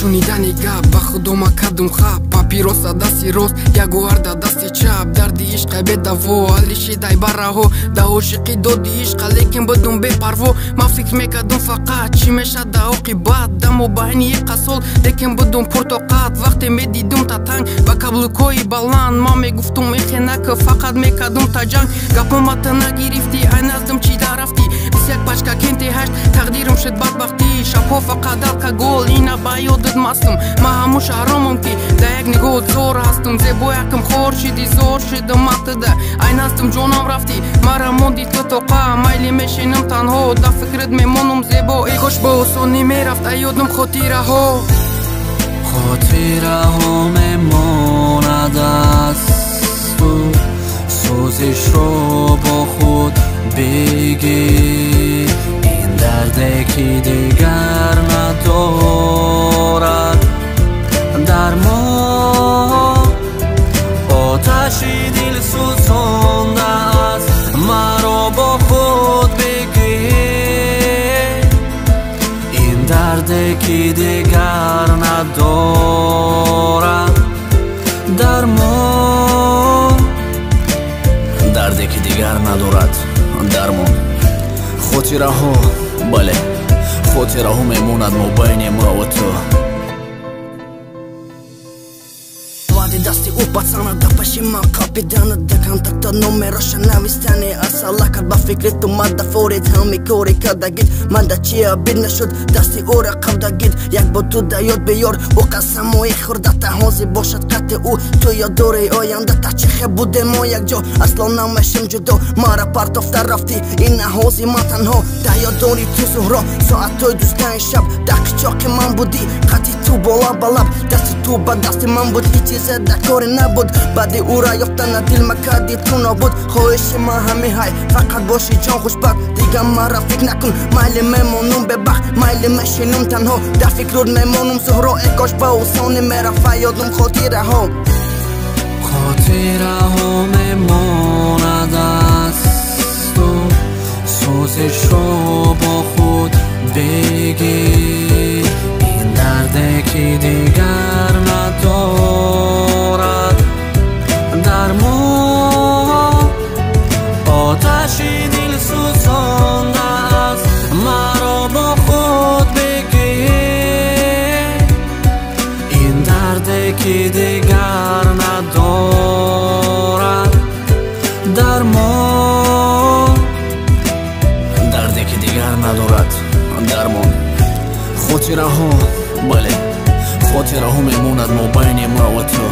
شونیدن گپ با خودم کردم خواب پاپیروس دستی راست یا گوارد دستی چپ دردی عشق به دوا حالشی دای براه دا عاشقی دودی عشق لیکن بدون به پروا ما فکر میکردم فقط چی میشه دا عاقبت دم و بهینه یک قسول لیکن بدون پرتقال وقتی میدیدم تا تنگ با کابلکوی بلند ما میگفتم خنک فقط میکردم تا جنگ گپم تا نگرفتی این ازم چی درفتی بس یک پشکا کنتی هشت تقدیرم شد بدبختی شبها فقط دلکا گل اینا با یادت مستم ما هموش حرامم که در یک نگاه زور هستم زیبا یکم خور شدی زور شدم مقتده این هستم جانم رفتی مرا موندی تو توقع مایلی میشینم تنها دا فکرت میمونم زیبا ایگوش به حسونی میرفت ایادم خاطره ها میماند از تو سوزش رو با خود بگی این درده که دیگر ندارد درمان آتشی دل سوزانده است مرا با خود بگی این درده که دیگر ندارد درمان درده که دیگر ندارد درمان خاطره ها بله خاطره ها میموند مبین ما و تو دستی او پسانه دا پشیما کاپیدانه دکان تک تا نمیراش نویستنی اصلا کرد با فکرت تو مده فورید همی کوری کرده گید من دا چیه بید نشد دستی او رقم دا گید یک با تو دا یاد بیار او قسم و ای خورده تهازی باشد قطع او تو یا دوری آینده تا چخه بوده ما یک جا اصلا نمیشم جدا مرا پرتافته رفتی این نهازی ما تنها دا یا دوری تو زهرا ساعت توی دوستن شب دک چاک من بودی قطعی تو بالا بلب دستی تو با دستی من بود هیچ چیزه کاری نبود بعد او را یافتن دل مکردی تو نبود خواهش ما همه های فقط باشی جان خوشبخت دیگه مرا فکر نکن مایل میمونم به بخت مایل میشینم تنها در فکر رود میمونم زهرا ای کاش با اوسانی میرفت یادم خاطره ها میماند از تو سوزش رو با خود بگی این درده که دیگر ندارد درمان آتشی دل سوزانده است مرا با خود بگی این درده که دیگر ندارد درمان درده که دیگر ندارد درمان خاطره ها بله خاطره ها میموند مبین ما و تو